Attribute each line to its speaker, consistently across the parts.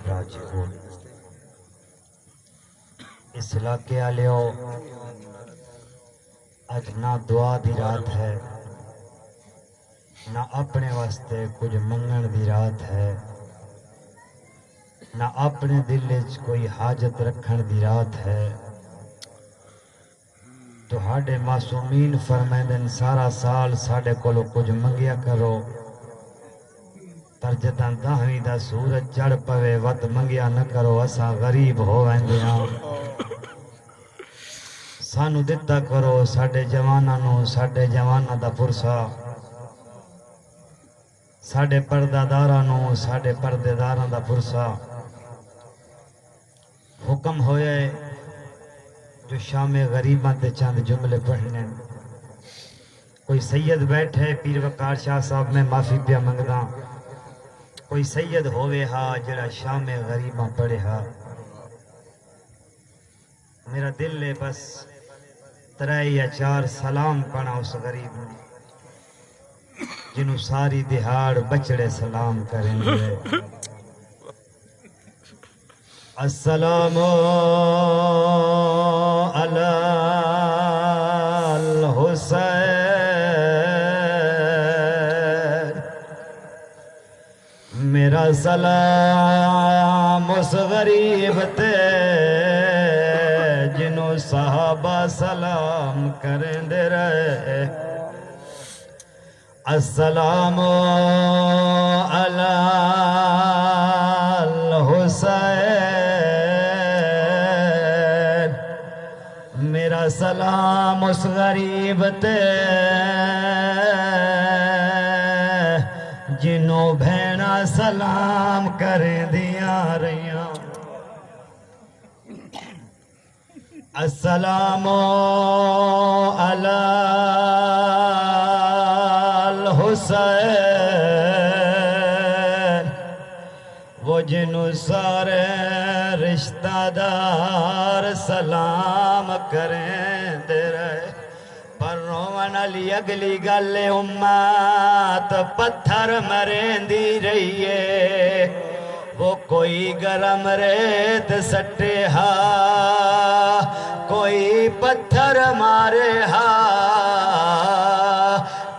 Speaker 1: راجعون اس علاقے آلیو اج نہ دعا دی رات ہے نہ اپنے واسطے کچھ منگن دی رات ہے نہ اپنے دل وچ کوئی حاجت رکھن دی رات ہے تہاڈے معصومین فرمائندن سارا سال ساڈے کولو کچھ منگیا کرو پر جداں 10ویں دا سورج چڑھ پوے ود منگیا نہ کرو اساں غریب ہو ویندے ہاں سانو دتا کرو ساڈے جواناں دا پرسا ساڈے پردہ داراں ساڈے پردے داراں دا پرسا حکم ہوئے جو شام غریباں تے چند جملے پڑھنے کوئی سید بیٹھے پیر وقار شاہ صاحب میں معافی پیا منگدا کوئی سید ہوئے ہا جڑا شام غریباں پڑھے ہا میرا دل ہے بس 3 یا 4 سلام پڑھا اس غریب نے جنہوں ساری دہاڑ بچڑے سلام کریں گے السلام علی الحسین میرا سلام اس غریب تے جنہوں صحابہ سلام کریں دے رہے السلام علی الحسین میرا سلام اس غریب تے جنوں بھینا سلام کریں دیاں رہیاں السلام علی الحسین وہ جنوں سارے رشتہ دار سلام کریں دے رہے پر روان علی اگلی گل امت پتھر مریں دی رہیے وہ کوئی گرم ریت سٹے ہا کوئی پتھر مارے ہا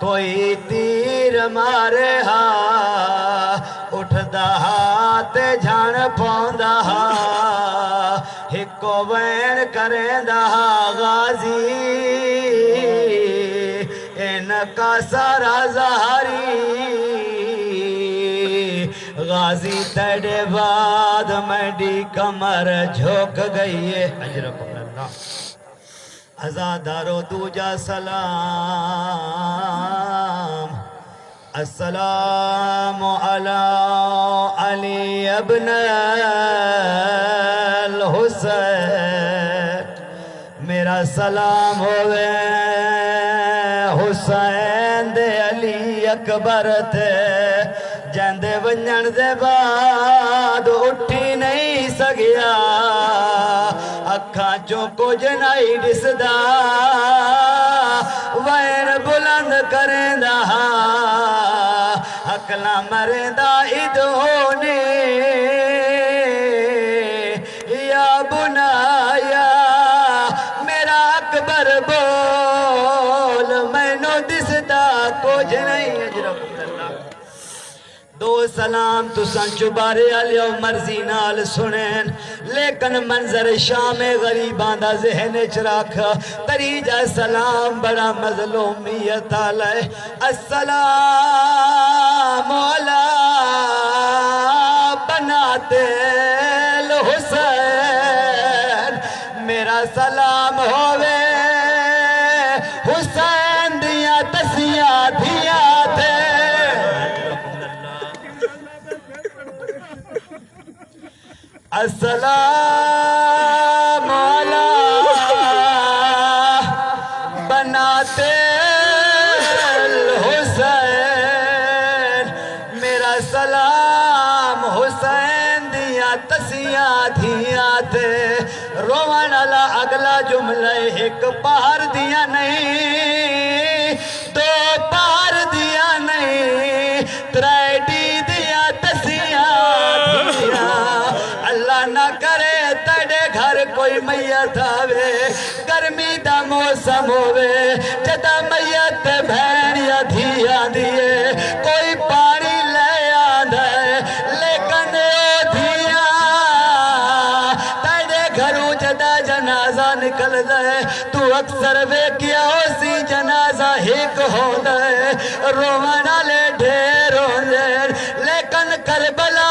Speaker 1: کوئی تیر مارے ہا اٹھدا تے جھان پوندا ہا ہکو وین کریں دا غازی ان کا سارا زہری غازی تیرے بعد میڈی کمر جھوک گئی ہے اجرکم اللہ ازادارو دوجا سلام السلام علی علی ابن الحسین میرا سلام ہوئے حسین دے علی اکبر تے جاندے ونجن دے بعد اٹھی نہیں سگیا اکھاں چوں کچھ نہیں دسدا وین بلند کریں دا اکلا مریں دا ادھونے یا بنایا میرا اکبر بول میں نو دسدا کچھ نہیں اجرکم اللہ دو سلام تو سنچو بارے علیہ مرضی نال سنین لیکن منظر شام غریبان دا ذہن چراکھ تریجہ سلام بڑا مظلومیت آلائے السلام علی بناتے الحسین میرا سلام ہوئے حسین دیا تسیاں دیا تھے السلام علی بناتے الحسین میرا سلام حسین دیا تسیاں دیا تھے روان علا اگلا جملہ ایک پہر دیا نہیں 2 پہر دیا نہیں 3 دیا تسیاں دیا نہ کرے تیرے گھر کوئی میت آوے گرمی دا موسم ہووے جدا میت بہن یا دھی آندیے کوئی پانی لے آندھے لیکن او دھیاں تیرے گھروں جدا جنازہ نکل دے تو اکثر ویکیا اسی جنازہ ہک ہو دے رونا لے ڈھیر ہو دے لیکن کربلا